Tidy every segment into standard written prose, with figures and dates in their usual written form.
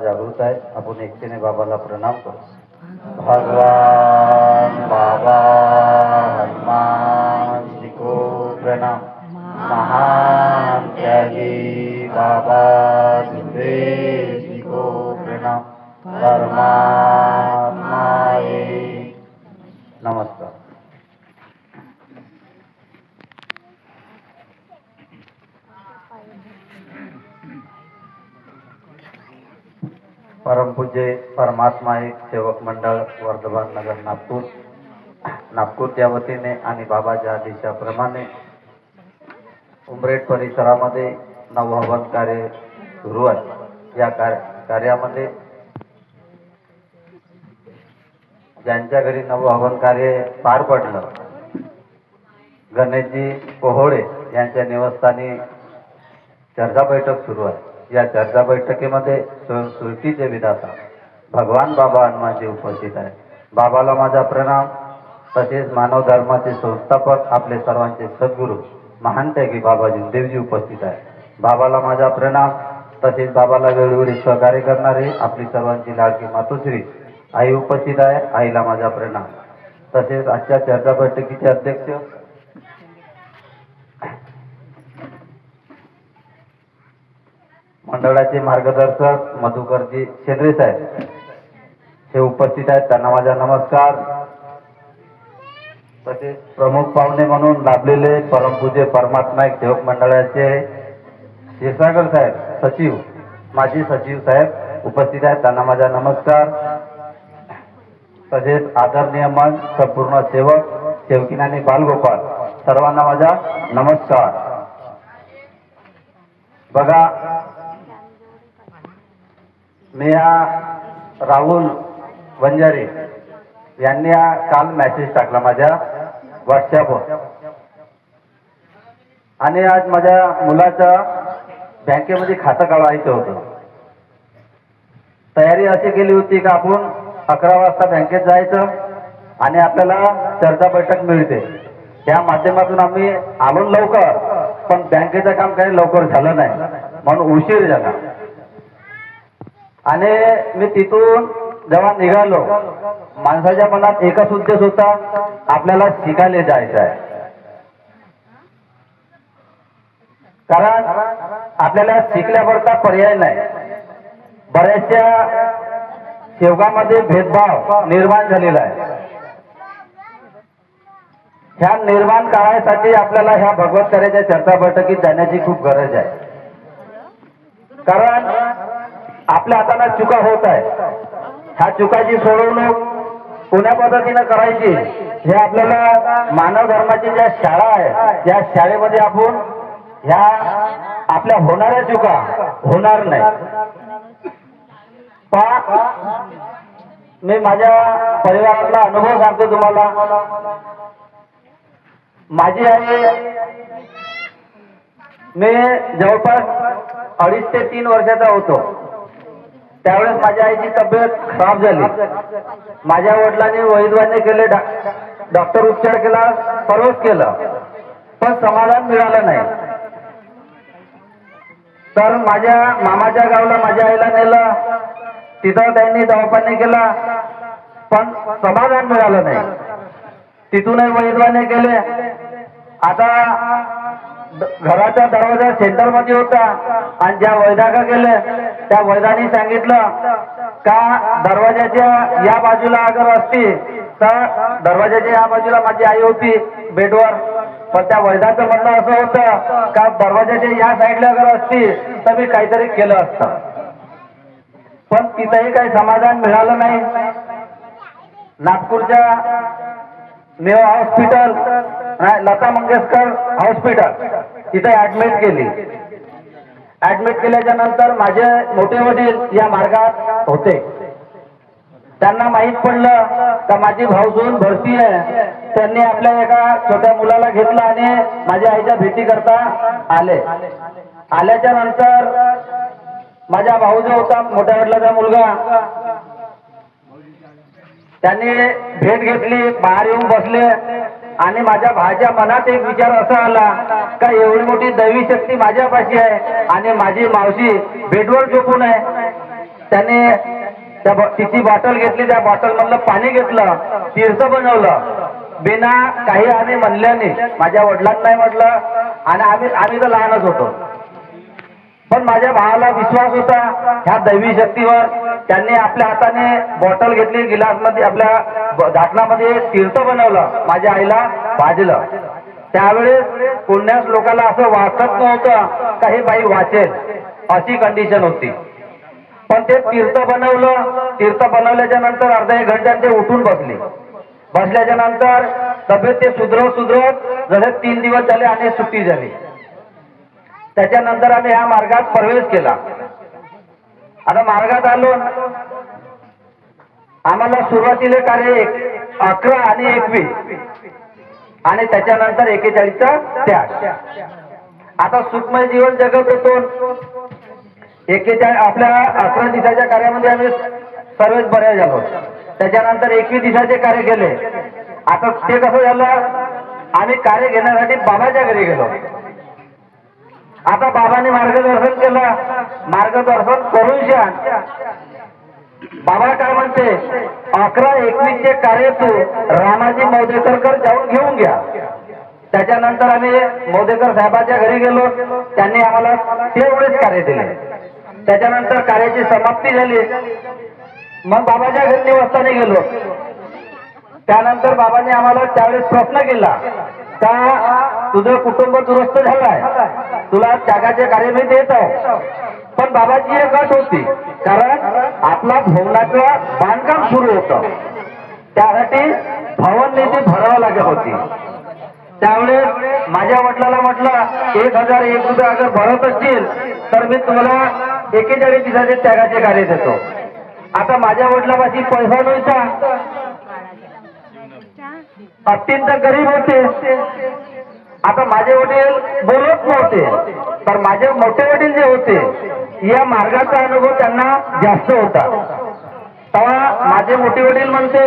जागृत आहे. आपण एकतेने बाबाला प्रणाम करू. भगवान बाबा हनुमान जी को प्रणाम. महान त्यागी बाबा सुखदेव जी को प्रणाम. परमात्मा एक. नमस्कार. परमपूज्य परमात्मा एक सेवक मंडळ वर्धमान नगर नागपूर या वतीने आणि बाबाच्या आदेशाप्रमाणे उमरेड परिसरामध्ये नवहवन कार्य सुरू आहे. या कार्यामध्ये ज्यांच्या घरी नवहवन कार्य पार पडलं, गणेशजी पोहोळे यांच्या निवासस्थानी चर्चा बैठक सुरू आहे. या चर्चा बैठकीमध्ये स्वयंस्फूर्तीचे विधाता भगवान बाबा हनुमानजी उपस्थित आहे. बाबाला माझा प्रणाम. तसेच मानव धर्माचे संस्थापक आपले सर्वांचे सद्गुरू महान त्यागी बाबा देवजी उपस्थित आहे. बाबाला माझा प्रणाम. तसेच बाबाला वेळोवेळी सहकार्य करणारे आपली सर्वांची लाडकी मातोश्री आई उपस्थित आहे. आईला माझा प्रणाम. तसेच आजच्या चर्चा बैठकीचे अध्यक्ष मंडळाचे मार्गदर्शक मधुकरजी शेंद्रे साहेब हे उपस्थित आहेत. त्यांना माझा नमस्कार. तसेच प्रमुख पाहुणे म्हणून लाभलेले परमपूज्य परमात्मा एक सेवक मंडळाचे क्षीरसागर साहेब सचिव माजी सचिव साहेब उपस्थित आहेत. त्यांना माझा नमस्कार. तसेच आदरणीय मन संपूर्ण सेवक सेवकीन आणि बालगोपाल सर्वांना माझा नमस्कार. बघा, मी राहुल वंजारी यांनी काल मेसेज टाकला माझ्या व्हॉट्सअपवर, आणि आज माझ्या मुलाच्या बँकेमध्ये खातं काढायचं होतं. तयारी अशी केली होती का आपण 11 वाजता बँकेत जायचं आणि आपल्याला चर्चा बैठक मिळते. त्या माध्यमातून आम्ही आलो लवकर, पण बँकेचं काम काही लवकर झालं नाही म्हणून उशीर झाला. आणि मी तिथून जेव्हा निघालो, माणसाच्या मनात एकच उद्देश होता, आपल्याला शिकायला जायचं आहे. कारण आपल्याला शिकल्यावरचा पर्याय नाही. बऱ्याचशा सेवकामध्ये भेदभाव निर्माण झालेला आहे. ह्या निर्माण काळासाठी आपल्याला ह्या भगवत कार्याच्या चर्चा बैठकीत जाण्याची खूप गरज आहे. कारण आपल्या हाताला चुका होत आहे. ह्या चुकाची सोडवणूक कोण्या पद्धतीनं करायची हे आपल्याला मानव धर्माची ज्या शाळा आहे त्या शाळेमध्ये आपण ह्या आपल्या होणाऱ्या चुका होणार नाही. मी माझ्या परिवारातला अनुभव सांगतो तुम्हाला. माझी आई, मी जवळपास 2.5 ते 3 वर्षाचा होतो त्यावेळेस माझ्या आईची तब्येत खराब झाली. माझ्या वडिलांनी वैद्यवाने केले, डॉक्टर उपचार केला, सर्वच केलं, पण समाधान मिळालं नाही. तर माझ्या मामाच्या गावला माझ्या आईला नेलं. तिथं त्यांनी दवाखाने केला, पण समाधान मिळालं नाही. तिथूनही वैद्यवाने केले. आता घराचा दरवाजा सेंटर मध्ये होता आणि ज्या वैद्याका गेले त्या वैद्याने सांगितलं का दरवाजाच्या या बाजूला अगर असती तर दरवाजाच्या या बाजूला माझी आई होती बेडवर, पण त्या वैद्याचं म्हणणं असं होतं का दरवाजाच्या या साईडला अगर असती तर मी काहीतरी केलं असतं. पण तिथंही काही समाधान मिळालं नाही. नागपूरच्या मेवा हॉस्पिटल, लता मंगेशकर हॉस्पिटल तिथे ऍडमिट केली. ऍडमिट केल्याच्या नंतर माझे मोठे वडील या मार्गात होते. त्यांना माहित पडलं का माझी भाऊसून भरती आहे. त्यांनी आपल्या एका छोट्या मुलाला घेतलं आणि माझ्या आईच्या भेटी करता आले. आल्याच्या नंतर माझा भाऊ जो होता मोठ्या वडिलाचा मुलगा, त्यांनी भेट घेतली, बाहेर येऊन बसले आणि माझ्या भाच्या मनात एक विचार असा आला का एवढी मोठी दैवी शक्ती माझ्यापाशी आहे आणि माझी मावशी बेडवर झोपून आहे, त्याने तिची बॉटल घेतली, त्या बॉटल मधलं पाणी घेतलं, तीर्थ बनवलं बिना काही आम्ही म्हणल्याने. माझ्या वडिलांना नाही म्हटलं आणि आम्ही तर लहानच होतो, पण माझ्या भावाला विश्वास होता ह्या दैवी शक्तीवर. त्यांनी आपल्या हाताने बॉटल घेतली, गिलासमध्ये आपल्या झाकणामध्ये तीर्थ बनवलं, माझ्या आईला पाजलं. त्यावेळेस कोण्याच लोकांना असं वाटत नव्हतं का ही बाई वाचेल, अशी कंडिशन होती. पण ते तीर्थ बनवलं. तीर्थ बनवल्याच्या नंतर अर्धा एक घंट्यात ते उठून बसले. बसल्याच्या नंतर तब्येत ते सुधरत जसे 3 दिवस झाले आणि सुट्टी झाली. त्याच्यानंतर आम्ही ह्या मार्गात प्रवेश केला. आता मार्गात आलो, आम्हाला सुरुवातीला कार्य 11 आणि 21 आणि त्याच्यानंतर 41चा त्याग. आता सुखमय जीवन जगत होतो. 41 आपल्या 11 दिवसाच्या कार्यामध्ये आम्ही सर्वच बऱ्या झालो. त्याच्यानंतर 21 दिवसाचे कार्य केले. आता ते कसं झालं, आम्ही कार्य घेण्यासाठी बाबाच्या घरी गेलो. आता बाबांनी मार्गदर्शन केलं. मार्गदर्शन करून शान बाबा काय म्हणते, 11-21चे कार्य तू रामाजी मौदेकरकर जाऊन घेऊन घ्या. त्याच्यानंतर आम्ही मौदेकर साहेबाच्या घरी गेलो. त्यांनी आम्हाला तेवढेच कार्य दिले. त्याच्यानंतर कार्याची समाप्ती झाली. मग बाबाच्या घरी निवासस्थानी गेलो. त्यानंतर बाबांनी आम्हाला त्यावेळेस प्रश्न केला का तुझं कुटुंब दुरुस्त झालाय, तुला त्यागाचे कार्य मी देत आहो. पण बाबाची एक अट होती, कारण आपला भवनाचं बांधकाम सुरू होतं, त्यासाठी भवन निधी भरावा लागत होती. त्यावेळेस माझ्या वडिलाला म्हटलं 1001 रुपये अगर भरत असतील तर मी तुम्हाला 41 दिवसाचे त्यागाचे कार्य देतो. आता माझ्या वडिलापाशी पैसा नव्हता, अत्यंत गरीब होते. आता माझे वडील बोलत नव्हते, तर माझे मोठे वडील जे होते या मार्गाचा अनुभव त्यांना जास्त होता. तेव्हा माझे मोठे वडील म्हणते,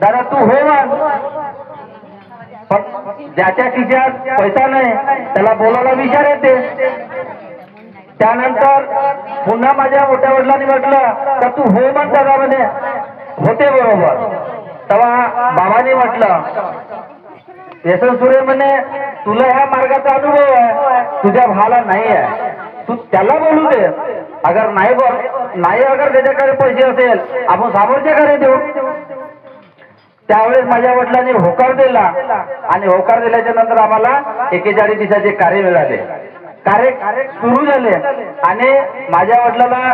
दादा तू हो म्हण, पण ज्याच्या खिशात पैसा नाही त्याला बोलायला विचार येते. त्यानंतर पुन्हा माझ्या मोठ्या वडिलांनी म्हटलं तर तू हो म्हण दादा म्हणे, होते बरोबर. तेव्हा बाबांनी म्हटलं, यशवंत सुरे म्हणे तुला ह्या मार्गाचा अनुभव आहे, तुझ्या भावाला नाही आहे, तू त्याला बोलू दे. अगर नाही अगर त्याच्याकडे पैसे असेल आपण सामोरच्या घरी देऊ. त्यावेळेस माझ्या वडिलांनी होकार दिला आणि होकार दिल्याच्या नंतर आम्हाला 41 दिवसाचे कार्य मिळाले. कार्य सुरू झाले आणि माझ्या वडिलांना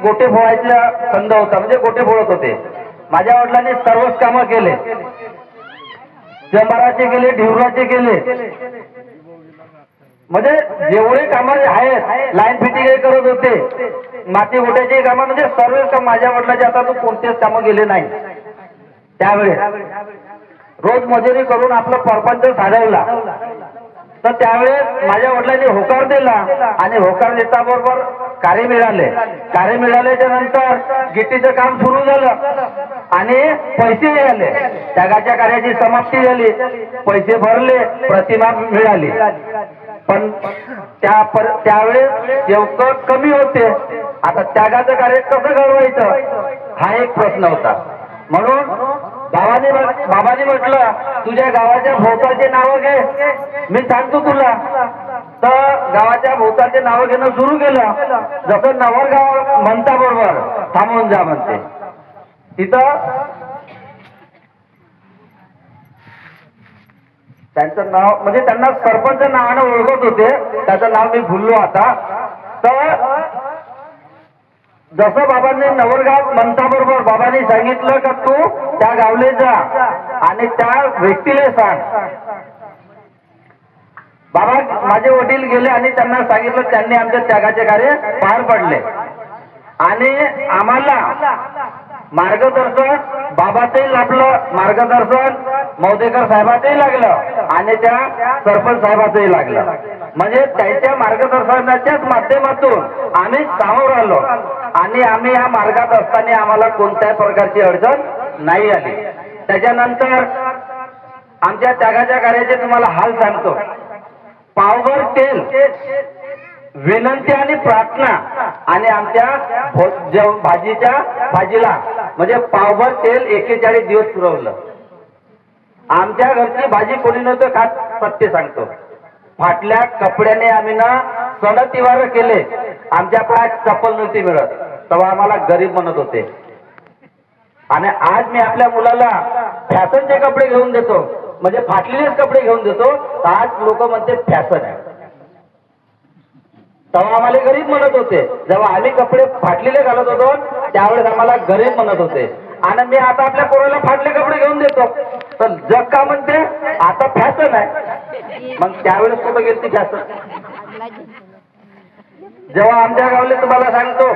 गोटे फोडायचा छंद होता, म्हणजे गोटे फोडत होते. माझ्या वडिलांनी सर्वच कामं केले, जंबाराचे केले, ढिवराचे केले, म्हणजे जेवढे कामं आहेत, लाईन फिटिंग करत होते, माती गोट्याचे कामं, म्हणजे सर्व काम माझ्या वडिलांच्या हातातून कोणतेच कामं गेले नाही. त्यावेळेस रोज मजुरी करून आपलं परपंच साधवला. तर त्यावेळेस माझ्या वडिलांनी होकार दिला आणि होकार देता बरोबर कार्य मिळाले. कार्य मिळाल्याच्या नंतर गिट्टीचं काम सुरू झालं आणि पैसे मिळाले. त्यागाच्या कार्याची समाप्ती झाली, पैसे भरले, प्रतिमा मिळाली. पण त्यावेळेस सेवक कमी होते. आता त्यागाचं कार्य कसं घडवायचं हा एक प्रश्न होता. म्हणून बाबांनी म्हटलं तुझ्या गावाच्या भोवताचे नाव घे, मी सांगतो तुला. तर गावाच्या भोवताचे नाव घेणं सुरू केलं. जसं नवरगाव म्हणता बरोबर थांबून जा म्हणते. तिथं त्यांचं नाव, म्हणजे त्यांना सरपंच नावानं ओळखत होते, त्याचं नाव मी भुललो आता. तर जसं बाबांनी नवरगाव म्हणता बरोबर बाबांनी सांगितलं का तू त्या गावले जा आणि त्या व्यक्तीला सांग. बाबा माझे वडील गेले आणि त्यांना सांगितलं. त्यांनी आमच्या त्यागाचे कार्य पार पडले आणि आम्हाला मार्गदर्शन बाबाचंही लाभलं, मार्गदर्शन मौदेकर साहेबाचंही लागलं आणि त्या सरपंच साहेबाचंही लागलं. म्हणजे त्यांच्या मार्गदर्शनाच्याच माध्यमातून आम्ही सामोर आलो आणि आम्ही या मार्गात असताना आम्हाला कोणत्याही प्रकारची अडचण नाही आली. त्याच्यानंतर आमच्या त्यागाच्या कार्याचे तुम्हाला हाल सांगतो. पावभर तेल विनंती आणि प्रार्थना आणि आमच्या भाजीला म्हणजे पावभर तेल 41 दिवस पुरवलं. आमच्या घरची भाजी कोणी नव्हतं खात, सत्य सांगतो. फाटल्या कपड्याने आम्ही ना सण तिवार केले. आमच्या पायात चप्पल नव्हती मिळत, तेव्हा आम्हाला गरीब म्हणत होते. आणि आज मी आपल्या मुलाला फॅशनचे कपडे घेऊन देतो, म्हणजे फाटलेलेच कपडे घेऊन देतो. आज लोक म्हणते फॅशन आहे. तेव्हा आम्हाला गरीब म्हणत होते. जेव्हा आम्ही कपडे फाटलेले घालत होतो त्यावेळेस आम्हाला गरीब म्हणत होते. आणि मी आता आपल्या पोराला फाटले कपडे घेऊन देतो तर जग का म्हणते आता फॅशन आहे. मग त्यावेळेस कुठं गेली ती फॅशन? जेव्हा आमच्या गावले तुम्हाला सांगतो,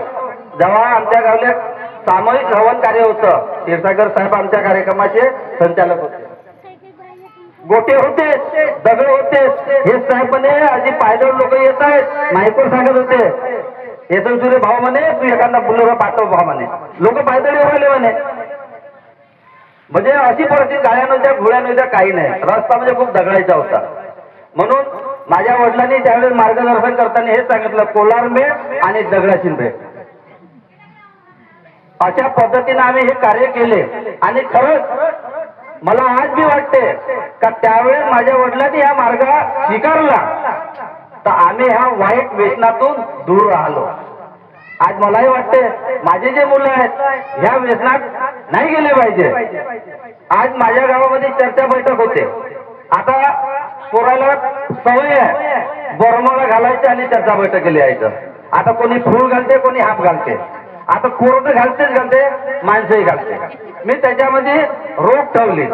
जेव्हा आमच्या गावले सामूहिक हवन कार्य होतं, क्षीरसागर साहेब आमच्या कार्यक्रमाचे संचालक होते. गोटे होते, दगड होते. हे साहेब म्हणे आजी पायदळ लोक येत आहेत, मायकोर सांगत होते. येसन सूर्य भाऊ म्हणे तू एखादा बुलेरो पाठव भाऊ म्हणे. लोक पायदळ राहिले म्हणे. म्हणजे अशी परिस्थिती, गाड्या नव्हत्या, घोड्या नव्हत्या, काही नाही. रस्ता म्हणजे खूप दगडायचा होता. म्हणून माझ्या वडिलांनी त्यावेळेस मार्गदर्शन करताना हे सांगितलं, कोलारंबे आणि दगडाशिंबे अशा पद्धतीने आम्ही हे कार्य केले. आणि खरंच मला आज बी वाटते का त्यावेळेस माझ्या वडिलांनी हा मार्ग स्वीकारला तर आम्ही ह्या वाईट व्यसनातून दूर राहिलो. आज मलाही वाटते माझे जे मुलं आहेत ह्या व्यसनात नाही गेले पाहिजे. आज माझ्या गावामध्ये चर्चा बैठक होते. आता पोराला सवय आहे बरमाला घालायचं आणि चर्चा बैठक केली यायचं. आता कोणी फूल घालते, कोणी हाफ घालते. आता पोरं तर घालते, माणसंही घालते. मी त्याच्यामध्ये रोख ठेवली.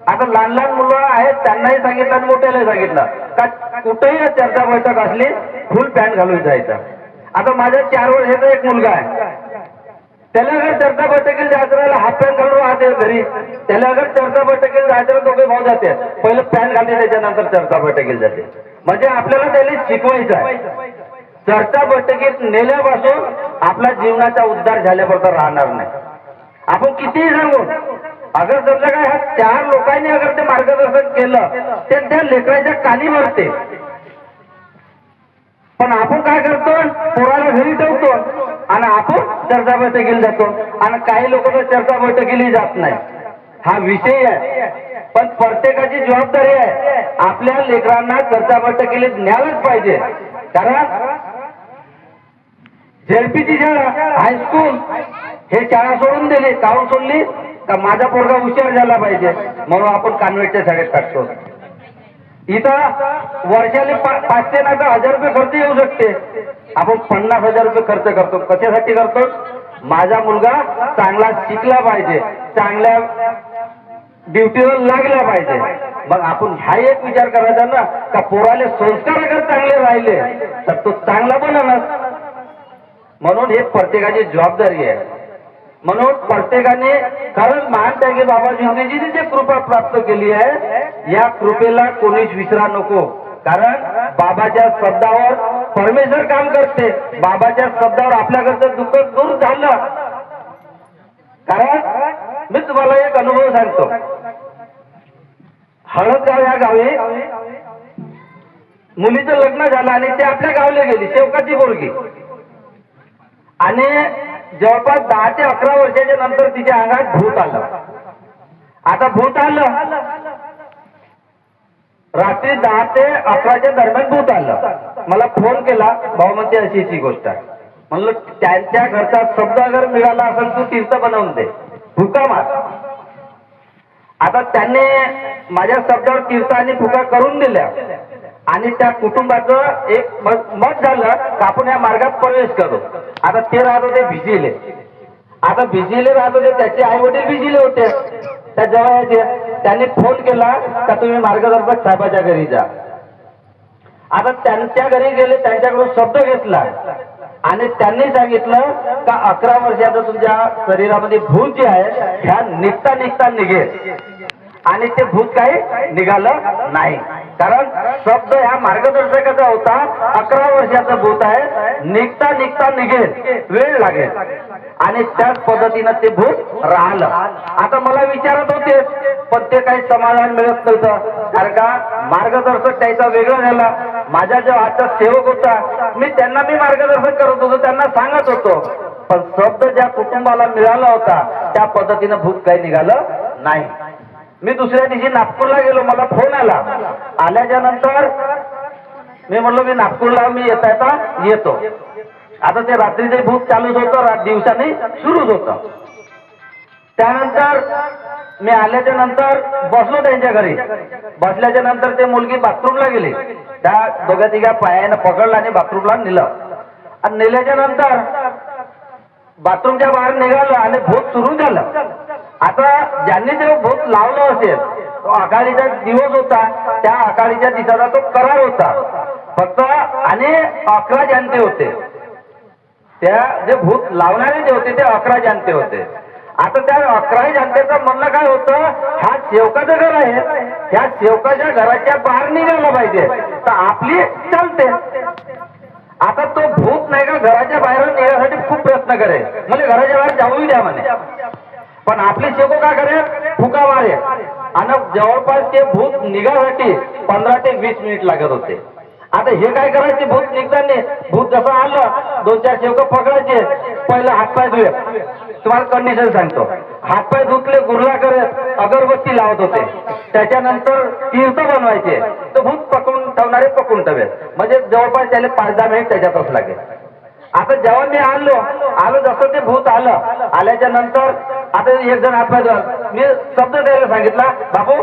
आता लहान लहान मुलं आहेत त्यांनाही सांगितलं आणि मोठ्यालाही सांगितलं का कुठेही चर्चा बैठक असली फुल पॅन्ट घालून जायचं. आता माझ्या 4 वर्षाचा एक मुलगा आहे, त्याला अगर चर्चा बैठकीला जायचं राहिला हाफ पॅन्ट घालून राहते घरी. त्याला अगर चर्चा बैठकीला जायचं दोघे भाऊ जाते, पहिलं पॅन्ट घालते त्याच्यानंतर चर्चा बैठकीला जाते. म्हणजे आपल्याला त्याला शिकवायचं आहे. चर्चा बैठकीत नेल्यापासून आपला जीवनाचा उद्धार झाल्याबरोबर राहणार नाही. आपण कितीही सांगू, अगर समजा काय ह्या 4 लोकांनी अगर ते मार्गदर्शन केलं ते त्या लेकराच्या कानी भरते. पण आपण काय करतो, पोराला घरी ठेवतो आणि आपण चर्चा बैठकीला जातो. आणि काही लोक तर चर्चा बैठकीला जात नाही. हा विषय आहे. पण प्रत्येकाची जबाबदारी आहे आपल्या लेकरांना चर्चा बैठकीला न्यायलाच पाहिजे. कारण झेडपीची शाळा, हायस्कूल हे शाळा सोडून दिली. काहून सोडली? का माझा पोरगा हुशार झाला पाहिजे म्हणून आपण कॉन्व्हेंटच्या शाळेत टाकतो. इथं वर्षाला 500 नाही तर 1000 रुपये खर्च येऊ शकते. आपण 50,000 रुपये खर्च करतो. कशासाठी करतो? माझा मुलगा चांगला शिकला पाहिजे, चांगल्या ड्युटीवर लागला पाहिजे. मग आपण हा एक विचार करायचा ना का पोराले संस्कार अगर चांगले राहिले तर तो चांगला बनणार. म्हणून हे प्रत्येकाची जबाबदारी आहे. म्हणून प्रत्येकाने खरंच महान त्यागी बाबा शिंदेजींनी जे कृपा प्राप्त केली आहे या कृपेला कोणीच विसरा नको. कारण बाबाच्या शब्दावर परमेश्वर काम करते. बाबाच्या शब्दावर आपल्याकडचं दुःख दूर झालं. कारण मी तुम्हाला एक अनुभव सांगतो. हळदगाव या गावी मुलीचं लग्न झालं आणि ते आपल्या गावला गेली, शेवकाची पोरगी. आणि जवळपास 10 ते 11 वर्षाच्या नंतर तिच्या अंगात भूत आलं. आता भूत आलं, रात्री 10 ते 11च्या दरम्यान भूत आलं. मला फोन केला, भाऊ म्हणते अशी अशी गोष्ट आहे. म्हणलं त्यांच्या घरचा शब्द अगर मिळाला असेल तू तीर्थ बनवून दे, फुका मार. आता त्यांनी माझ्या शब्दावर तीर्थ आणि फुका करून दिल्या. आणि त्या कुटुंबाचं एक मत झालं की आपण या मार्गात प्रवेश करू. आता ते राहत होते भिजिले. आता भिजिले राहत होते, त्याचे आई वडील भिजिले होते त्या जवळचे. त्यांनी फोन केला का तुम्ही मार्गदर्शक साहेबाच्या घरी जा. आता त्यांच्या घरी गेले, त्यांच्याकडून शब्द घेतला आणि त्यांनी सांगितलं का 11 वर्षाचं तुमच्या शरीरामध्ये भूत जे आहे ह्या निघता निघता निघेल. आणि ते भूत काही निघालं नाही. कारण शब्द ह्या मार्गदर्शकाचा होता. 11 वर्षाचं भूत आहे, निघता निघता निघेल, वेळ लागेल. आणि त्याच पद्धतीनं ते भूत राहिलं. आता मला विचारत होते, पण ते काही समाधान मिळत नव्हतं. कारण का मार्गदर्शक त्याचा वेगळा झाला. माझा जो आजचा सेवक होता, मी त्यांना मार्गदर्शन करत होतो, त्यांना सांगत होतो. पण शब्द ज्या कुटुंबाला मिळाला होता त्या पद्धतीनं भूत काही निघालं नाही. मी दुसऱ्या दिवशी नागपूरला गेलो. मला फोन आला. आल्याच्या नंतर मी म्हणलो मी नागपूरला मी येतो. आता ते रात्रीचे भूत चालूच होतं, दिवसाने सुरूच होतं. त्यानंतर मी आल्याच्या नंतर बसलो त्यांच्या घरी. बसल्याच्या नंतर ते मुलगी बाथरूमला गेली. त्या दोघ्या तिघ्या पायानं पकडलं आणि बाथरूमला नेलं. आणि नेल्याच्या नंतर बाथरूमच्या बाहेर निघालं आणि भूत सुरू झालं. आता ज्यांनी ते भूत लावलं असेल, तो आघाडीचा दिवस होता, त्या आघाडीच्या दिवसाचा तो करार होता फक्त. आणि 11 जानते होते. त्या जे भूत लावणारे जे होते ते 11 जानते होते. आता त्या 11 जानतेचं म्हणणं काय होतं, हा सेवकाचं घर आहे, त्या सेवकाच्या घराच्या बाहेर निघायला पाहिजे तर आपली चालते. आता तो भूत नाही का घराच्या बाहेर निघण्यासाठी खूप प्रयत्न करेल, म्हणजे घराच्या बाहेर जाऊही द्या म्हणे. पण आपले सेवक काय करेल, फुका मारे. आणि जवळपास ते भूत निघासाठी 15 ते 20 मिनिट लागत होते. आता हे काय करायचे, भूत निघताना भूत जसं आलं 2-4 सेवक पकडायचे. पहिलं हातपाय धुये. तुम्हाला कंडिशन सांगतो, हातपाय धुतले, गुरला करत अगरबत्ती लावत होते. त्याच्यानंतर तीर्थ बनवायचे. तर भूत पकडून ठेवणारे पकडून ठेवेल, म्हणजे जवळपास त्याला 5-10 मिनिट त्याच्यातच लागेल. आता जेव्हा मी आलो जसं ते भूत आल्याच्या नंतर आता एक जण हातपाय धुवा. मी शब्द द्यायला सांगितला, बापू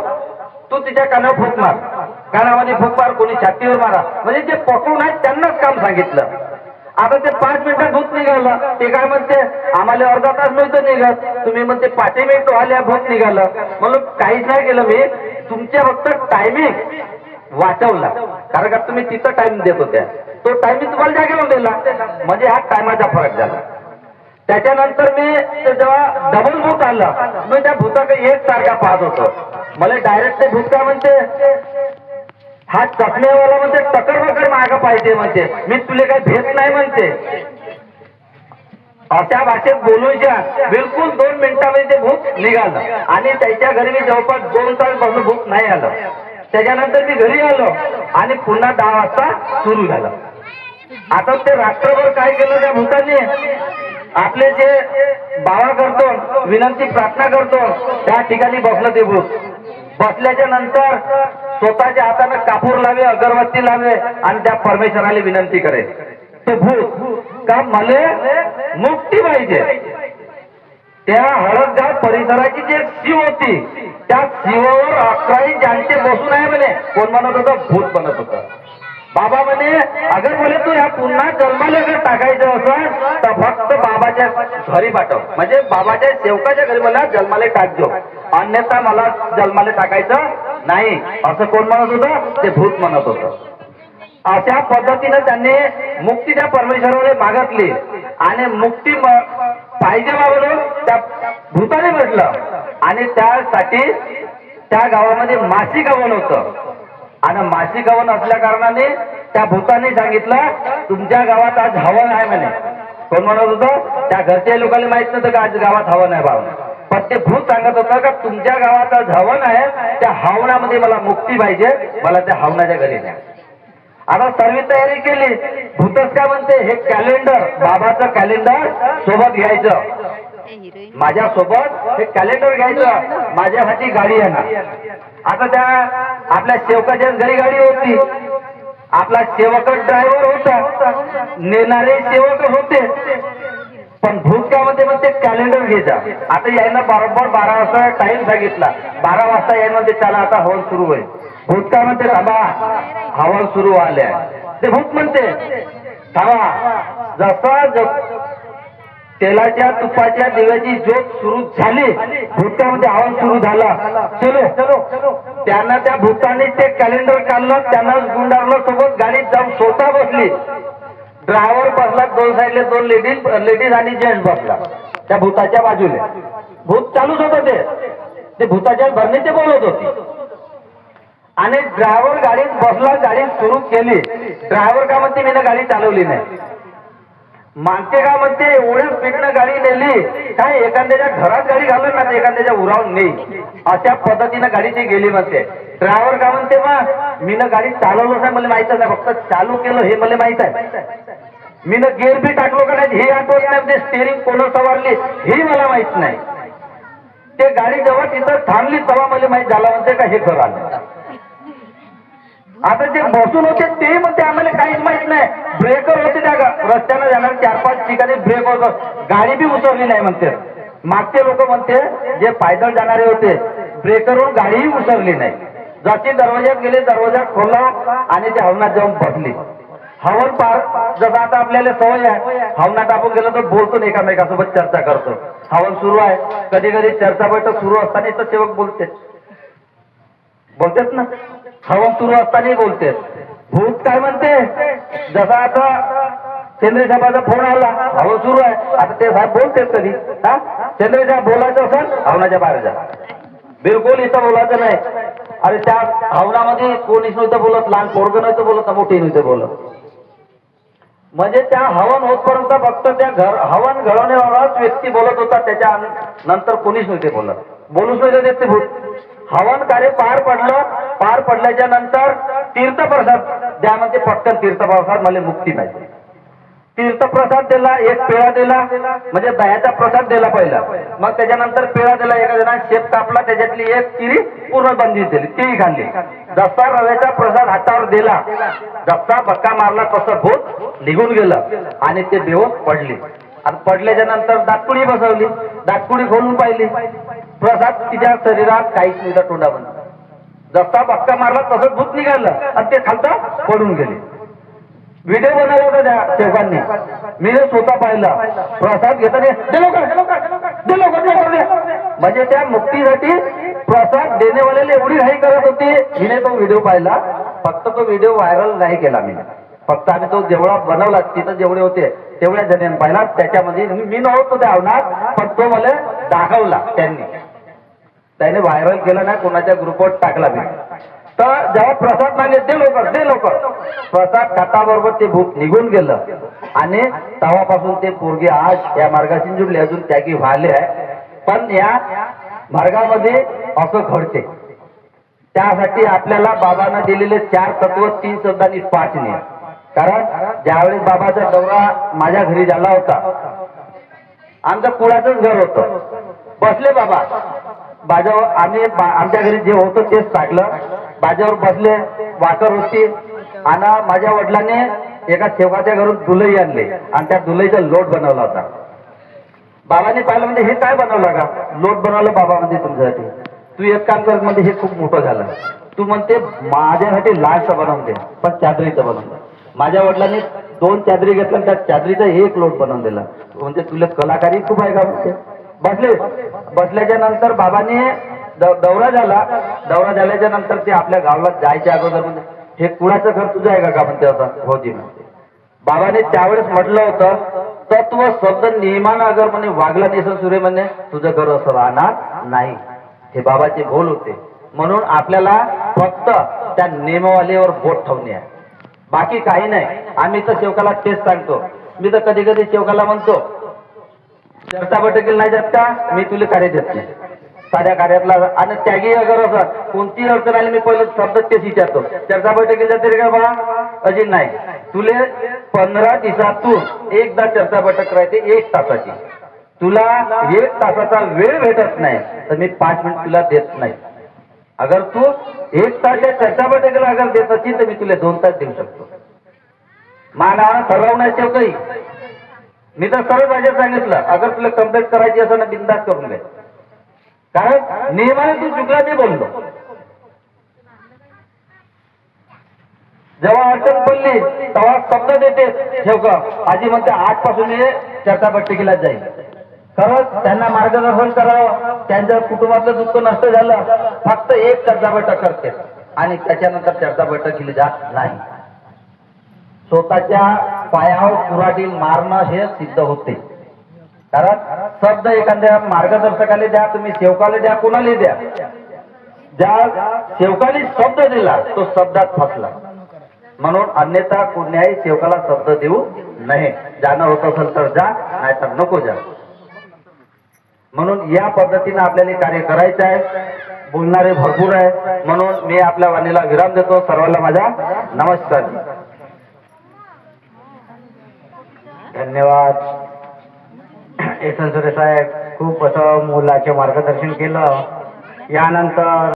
तू तिच्या कानावर फूक मार, कानामध्ये फूक मार, कोणी छातीवर मारा, म्हणजे जे पकडून आहेत त्यांनाच काम सांगितलं. आता ते 5 मिनिटात भूत निघालं. ते काय म्हणते, आम्हाला अर्धा तास नव्हतं निघत, तुम्ही म्हणते 5 मिनिट व्हायला भूत निघालं. म्हणून काहीच नाही केलं मी, तुमच्या फक्त टायमिंग वाचवला. कारण का तुम्ही तिथं टाइम देत होत्या, तो टायमिंग तुम्हाला जागेवर दिला, म्हणजे हा टायमाचा फरक झाला. त्याच्यानंतर मी जेव्हा डबल भूत आलं, मी त्या भूताकडे एक सारखा पाहत होतो. मला डायरेक्ट ते भूत काय म्हणते, हा चकण्यावाला म्हणते टकर बकर मागं पाहिजे म्हणते, मी तुले काही भेट नाही म्हणते. अशा भाषेत बोलूच्या बिलकुल 2 मिनिटांमध्ये ते भूत निघालं. आणि त्याच्या घरी मी जवळपास 2 तास बसून भूत नाही आलं. त्याच्यानंतर मी घरी आलो आणि पुन्हा 10 वाजता सुरू झालं. आता ते रात्रभर काय केलं त्या भूताने, आपले जे बाबा करतो, विनंती प्रार्थना करतो, त्या ठिकाणी बसलं ते भूत. बसल्याच्या नंतर स्वतःच्या हाताने कापूर लावे, अगरबत्ती लावे आणि त्या परमेश्वराला विनंती करेल. ते भूत का मले मुक्ती पाहिजे. त्या हळदगाव परिसराची जी शिव होती, त्या शिवावर 11 जानते बसून आहे म्हणे. कोण म्हणत होतं, भूत बनत होतं. बाबा म्हणे, अगर बोले तू ह्या पुन्हा जन्माला जर टाकायचं असेल तर फक्त बाबाच्या घरी पाठव, म्हणजे बाबाच्या सेवकाच्या घरी मला जन्माला टाकजो, अन्यथा मला जन्माला टाकायचं नाही, असं कोण म्हणत होतं, ते भूत म्हणत होतं. अशा पद्धतीनं त्यांनी मुक्ती त्या परमेश्वराला मागितली आणि मुक्ती पाहिजे म्हणून त्या भूताने म्हटलं. आणि त्यासाठी त्या गावामध्ये मासिक हवन होतं. आणि मासिक हवन असल्या कारणाने त्या भूताने सांगितलं, तुमच्या गावात आज हवन आहे म्हणे. कोण म्हणत होतं, त्या घरच्या लोकांना माहित नव्हतं का आज गावात हवन आहे बाबा, पण ते भूत सांगत होतं का तुमच्या गावात आज हवन आहे, त्या हवनामध्ये मला मुक्ती पाहिजे, मला त्या हवनाच्या घरी न्या. आता सर्व तयारी केली. भूतच काय म्हणते, हे कॅलेंडर, बाबाचं कॅलेंडर सोबत घ्यायचं, माझ्या सोबत हे कॅलेंडर घ्यायचं, माझ्यासाठी गाडी आहे ना. आता त्या आपल्या सेवकाच्या घरी गाडी होती, आपला सेवक ड्रायव्हर होता, नेणारे सेवक होते. पण भूत काय म्हणते कॅलेंडर घ्यायचा. आता यायला बरोबर 12 वाजता टाइम सांगितला, 12 वाजता यायला म्हणते चला आता हवन सुरू होईल. भूत काय म्हणते, थांबा हवन सुरू आले. ते भूत म्हणते थांबा, जसं तेलाच्या तुपाच्या दिव्याची ज्योत सुरू झाली, भूतामध्ये हवन सुरू झाला, चलो. त्यांना त्या भूताने ते कॅलेंडर काढलं, त्यांना गुंडारलं, सोबत गाडीत जाऊन स्वतः बसली. ड्रायव्हर बसला, 2 साईडले 2 लेडीज आणि जेंट्स बसला त्या भूताच्या बाजूने. भूत चालूच होतं, ते भूताच्या भरणीचे बोलत होती. आणि ड्रायव्हर गाडीत बसला, गाडी सुरू केली. ड्रायव्हर का म्हणते मी गाडी चालवली नाही, मागते का म्हणते एवढ्या स्पीडनं गाडी नेली काय एखाद्याच्या घरात गाडी घालून ना एखाद्याच्या उरावून नेई, अशा पद्धतीनं गाडी ती गेली म्हणते. ड्रायव्हर का म्हणते मग मी गाडी चालवलं नाही मला माहित नाही, फक्त चालू केलं हे मला माहित आहे. मी गेअर बी टाकलो का नाही हे आठवत नाही, म्हणजे स्टेअरिंग कोण सवारली हे मला माहित नाही. ते गाडी जेव्हा तिथं थांबली तेव्हा मला माहित झालं म्हणते का हे खरं आलं. आता जे बसून होते ते म्हणते आम्हाला काहीच माहित नाही. ब्रेकर होते त्या रस्त्यानं जाणार 4-5 ठिकाणी ब्रेक होत, गाडी बी उतरली नाही म्हणते. मागचे लोक म्हणते जे पायदळ जाणारे होते ब्रेकरवरून गाडीही उतरली नाही. जशी दरवाज्यात गेले दरवाजा खोलला आणि ते हवनात जाऊन बसली. हवन पार जसं आता आपल्याला सवय आहे, हवनात आपण गेलो तर बोलतो एकामेकासोबत चर्चा करतो. हवन सुरू आहे, कधी कधी चर्चा बैठक सुरू असताना तर सेवक बोलतेच ना, हवन सुरू असताना बोलते. भूत काय म्हणते, जसा आता चंद्र साहेबाचा फोन आला हवन सुरू आहे, आता ते साहेब बोलतेच कधी हा चंद्र साहेब बोलायचं असेल हवनाच्या बाहेर जा, बिलकुल इथं बोलायचं नाही. अरे त्या हवनामध्ये कोणीच नव्हतं बोलत, लहान पोरगं नव्हतं बोलत, मोठी नव्हतं बोलत. म्हणजे त्या हवन होतपर्यंत फक्त त्या हवन घडवण्यावरच व्यक्ती बोलत होता, त्याच्या नंतर कोणीच नव्हते बोलत, बोलूच नव्हते देत ते भूत. हवन कार्य पार पडलं, पार पडल्याच्या नंतर तीर्थप्रसाद द्या म्हणजे पटकन तीर्थप्रसाद मला मुक्ती पाहिजे. तीर्थप्रसाद दिला, एक पेढा दिला म्हणजे दह्याचा प्रसाद दिला पहिला, मग त्याच्यानंतर पेढा दिला, एका जणांना शेप कापला, त्याच्यातली एक चिरी पूर्ण बंदी दिली तीही खाल्ली. जसा रव्याचा प्रसाद हातावर दिला, जसा बक्का मारला तसं भूत निघून गेलं आणि ते बेहोश पडले. आणि पडल्याच्या नंतर दातकुडी बसवली, दातकुडी खोलून पाहिली, प्रसाद तिच्या शरीरात काहीच नव्हता, तोंडाबंद. जसा बक्का मारला तसं भूत निघालं आणि ते खालता पडून गेले. व्हिडिओ बनवला होता त्या सेवकांनी, मी स्वतः पाहिला. प्रसाद घेताना म्हणजे त्या मुक्तीसाठी प्रसाद देणेवाल्याला एवढी घाई करत होती. मी तो व्हिडिओ पाहिला, फक्त तो व्हिडिओ व्हायरल नाही केला मी, फक्त आम्ही तो जेवढा बनवला तिथं जेवढे होते तेवढ्या जणांनी पाहिला. त्याच्यामध्ये मी नव्हतो त्या आवनात, पण तो मला दाखवला त्याने व्हायरल केला नाही, कोणाच्या ग्रुपवर टाकला मी. तर जेव्हा प्रसाद मागे दे लवकर प्रसाद खाताबरोबर ते भूत निघून गेलं आणि तेव्हापासून ते पोरगी आज या मार्गाशी जुडले, अजून त्यागी व्हायले आहे. पण या मार्गामध्ये असं घडते, त्यासाठी आपल्याला बाबांना दिलेले 4 तत्व 3 शब्दांनी पाचणे. कारण ज्यावेळेस बाबाचा दौरा माझ्या घरी झाला होता, आमचं कुळाचंच घर होतं, बसले बाबा बाजावर, आम्ही आमच्या घरी जे होतं तेच टाकलं, बाजावर बसले, वाकर होती आणि माझ्या वडिलांनी एका सेवकाच्या घरून दुलई आणले आणि त्या दुलईचा लोट बनवला होता. बाबांनी पाहिलं म्हणजे हे काय बनवलं का, लोट बनवलं बाबा म्हणजे तुमच्यासाठी. तू एक काम कर म्हणजे हे खूप मोठं झालं, तू म्हणते माझ्यासाठी लहानसं बनवून दे पण चादरीचं बनवून दे. माझ्या वडिलांनी 2 चादरी घेतल्या, त्या चादरीचा 1 लोट बनवून दिला. म्हणजे तुला कलाकारी खूप आहे का म्हणते. बसल्याच्या नंतर बाबांनी दौरा झाल्याच्या नंतर ते आपल्या गावाला जायच्या अगोदर म्हणजे हे कुणाचं घर तुझं आहे का म्हणते होता. हो जी म्हणते. बाबाने त्यावेळेस म्हटलं होतं तत्व शब्द नियमानं अगर म्हणे वागला नेसन सुरे म्हणे तुझं घर असं राहणार नाही. हे बाबाचे बोल होते. म्हणून आपल्याला फक्त त्या नियमवालीवर बोट ठेवणे आहे, बाकी काही नाही. आम्ही तर सेवकाला तेच सांगतो. मी तर कधी कधी सेवकाला म्हणतो चर्चा बैठकीला नाही जात का, मी तुला कार्य देत नाही साध्या कार्यातला. आणि त्यागी अगर असं कोणती अडचण आली मी पहिलं शब्द तेच विचारतो, चर्चा बैठकीला जाते रे का बा, अजित नाही. तुले 15 दिवसातून एकदा चर्चा बैठक राहते 1 तासाची. तुला 1 तासाचा वेळ भेटत नाही तर मी 5 मिनिट तुला देत नाही. अगर तू 1 तासच्या चर्चा बैठकीला अगर देत असेल तर मी तुला 2 तास देऊ शकतो. मानावर ठरवण्याचे काही मी तर सरळ भाषेत सांगितलं, अगर तुला कंप्लेंट करायची असं ना बिंदास करून घे. कारण नियमाने तू चुकला ते बोललो. जेव्हा अडचण पडली तेव्हा शब्द देते ठेवका आजी म्हणते 8 पासून हे चर्चा बैठकीला जाईल. खरंच त्यांना मार्गदर्शन करावं, त्यांच्या कुटुंबातलं दुःख नष्ट झालं, फक्त 1 चर्चा बैठक करते आणि त्याच्यानंतर चर्चा बैठकीला जात नाही. स्वतःच्या पायावर कुऱ्हाडील मारणं हे सिद्ध होते. कारण शब्द एखाद्या मार्गदर्शकाला द्या, तुम्ही सेवकाला द्या, कोणाला द्या, ज्या सेवकाने शब्द दिला तो शब्दात फसला, म्हणून अन्यथा कोण्याही सेवकाला शब्द देऊ नये. जाणं होत असेल तर जा, नाहीतर नको जा. म्हणून या पद्धतीने आपल्याला कार्य करायचं आहे. बोलणारे भरपूर आहे, म्हणून मी आपल्या वाणीला विराम देतो. सर्वांना माझा नमस्कार. धन्यवाद. एसन सुरे साहेब खूप असं मोलाचे मार्गदर्शन केलं. यानंतर